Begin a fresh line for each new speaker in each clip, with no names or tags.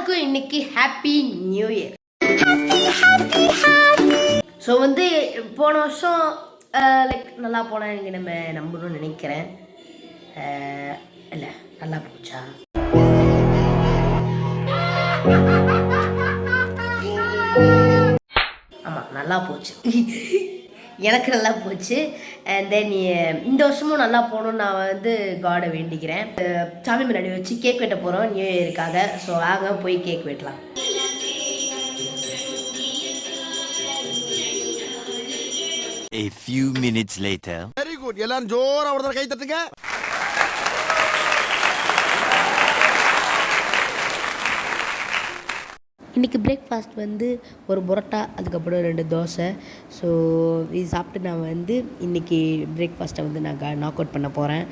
எல்லாருக்கும் இன்னைக்கு happy new year. So வந்து போன வருஷம் லைக் நல்லா போனால் நீங்கள் நம்ம நம்பணும்னு நினைக்கிறேன். இல்லை நல்லா போச்சா? ஆமாம் நல்லா போச்சு. எனக்கு நல்லா போச்சு. அண்ட் தென் இந்த வருஷமும் நல்லா போகணுன்னு நான் வந்து காடை வேண்டிக்கிறேன். சாமி முன்னாடி வச்சு கேக் வெட்ட போகிறோம் நியூ இயருக்காக. ஸோ வாங்க போய் கேக் வெட்டலாம்.
A few minutes later.
Very good. எல்லாரும் ஜோரா ஒரு தடவை கை தட்டுங்க.
இன்றைக்கி பிரேக்ஃபாஸ்ட் வந்து ஒரு புரோட்டா, அதுக்கப்புறம் 2 தோசை. ஸோ இது சாப்பிட்டு நான் வந்து இன்றைக்கி பிரேக்ஃபாஸ்ட்டை வந்து நான் நாக் அவுட் பண்ண போகிறேன்.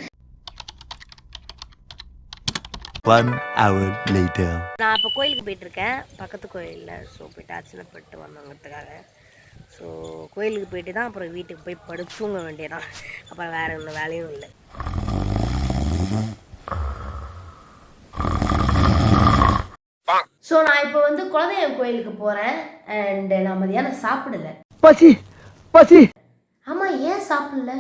1 hour later.
நான் இப்போ கோயிலுக்கு போயிட்டுருக்கேன், பக்கத்து கோயிலில். ஸோ போய்ட்டு அர்ச்சனை பண்ணிட்டு வந்தோங்கிறதுக்காக. ஸோ கோயிலுக்கு போயிட்டு தான் அப்புறம் வீட்டுக்கு போய் படுத்து தூங்க வேண்டியதான். அப்புறம் வேறு எந்த வேலையும் இல்லை. ஸோ நான் இப்போ வந்து குலதெய்வம் கோயிலுக்கு போகிறேன். அண்ட் நான் மதியானம் சாப்பிடல.
பசி பசி.
ஆமாம், ஏன் சாப்பிடல?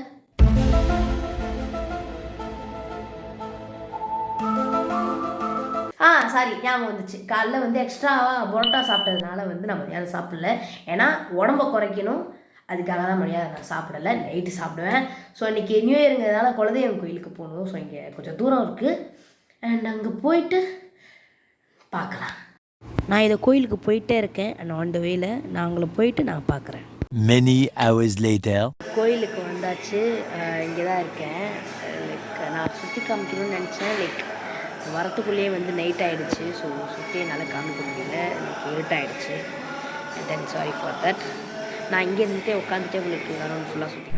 சாரி, ஞாபகம் வந்துச்சு. காலைல வந்து எக்ஸ்ட்ராவாக புரோட்டா சாப்பிட்டதுனால வந்து நான் மதியானம் சாப்பிடல. ஏன்னா உடம்பை குறைக்கணும், அதுக்காக தான் மதியானம் நான் சாப்பிடலை. நைட்டு சாப்பிடுவேன். ஸோ இன்றைக்கி நியூ இயருங்கிறதுனால குலதெய்வம் கோயிலுக்கு போகணும். ஸோ இங்கே கொஞ்சம் தூரம் இருக்குது. அண்ட் அங்கே போயிட்டு பார்க்கலாம். நான் இதை கோயிலுக்கு போயிட்டே இருக்கேன். அண்ட் ஆன் த வேல நான் உங்களை போயிட்டு நான் பார்க்குறேன்.
Many hours later.
கோயிலுக்கு வந்தாச்சு. இங்கே தான் இருக்கேன். லைக் நான் சுற்றி காமிக்கணும்னு நினச்சேன். லைக் வரத்துக்குள்ளேயே வந்து நைட் ஆகிடுச்சு. ஸோ சுற்றி என்னால் காமிக்க முடியல. எனக்கு இருட்டாகிடுச்சு. தென் சாரி ஃபார் தட். நான் இங்கே இருந்துகிட்டே உட்காந்துட்டே உங்களுக்கு எல்லாரும் ஃபுல்லாக சுற்றி.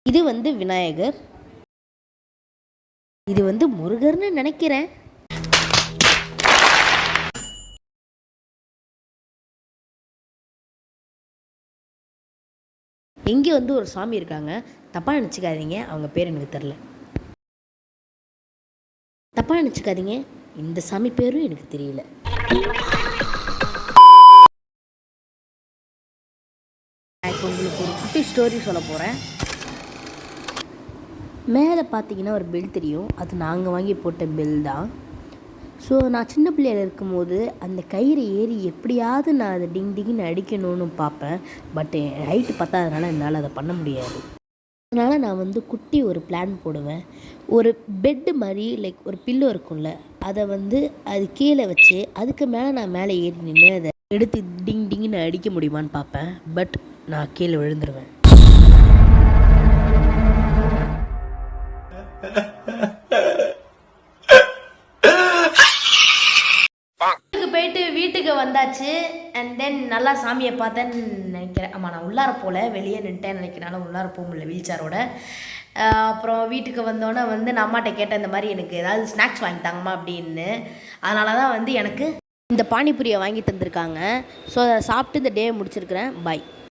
இது வந்து விநாயகர், இது வந்து முருகர்னு நினைக்கிறேன். இங்கே வந்து ஒரு சாமி இருக்காங்க, தப்பாக நினச்சிக்காதீங்க, அவங்க பேர் எனக்கு தெரில. தப்பாக நினச்சிக்காதீங்க, இந்த சாமி பேரும் எனக்கு தெரியல. நான் இப்போ உங்களுக்கு ஒரு குட்டி ஸ்டோரி சொல்ல போகிறேன். மேலே பார்த்தீங்கன்னா ஒரு பெல் தெரியும், அது நாங்கள் வாங்கி போட்ட பெல் தான். ஸோ நான் சின்ன பிள்ளையில் இருக்கும்போது அந்த கயிறு ஏறி எப்படியாவது நான் அதை டிங் டிங்னு அடிக்கணும்னு பார்ப்பேன். பட் என் ஹைட்டு பத்தாதனால என்னால் அதை பண்ண முடியாது. அதனால் நான் வந்து குட்டி ஒரு பிளான் போடுவேன். ஒரு பெட்டு மாதிரி லைக் ஒரு பில்லோ இருக்கும்ல, அதை வந்து அது கீழே வச்சு அதுக்கு மேலே நான் மேலே ஏறி நின்று அதை எடுத்து டிங் டிங்னு அடிக்க முடியுமான்னு பார்ப்பேன். பட் நான் கீழே விழுந்துருவேன். போயிட்டு வீட்டுக்கு வந்தாச்சு. அண்ட் தென் நல்லா சாமியை பார்த்தேன்னு நினைக்கிறேன். ஆமாம், நான் உள்ளார போகல, வெளியே நின்ட்டேன்னு நினைக்கிறனால உள்ளார போக முடியல வீல் சேரோட. அப்புறம் வீட்டுக்கு வந்தோன்னே வந்து நான் அம்மாட்ட கேட்டேன், இந்த மாதிரி எனக்கு ஏதாவது ஸ்நாக்ஸ் வாங்கி தாங்கம்மா அப்படின்னு. அதனால தான் வந்து எனக்கு இந்த பானிபூரியை வாங்கி தந்திருக்காங்க. ஸோ அதை சாப்பிட்டு இந்த டே முடிச்சிருக்கிறேன். பாய்.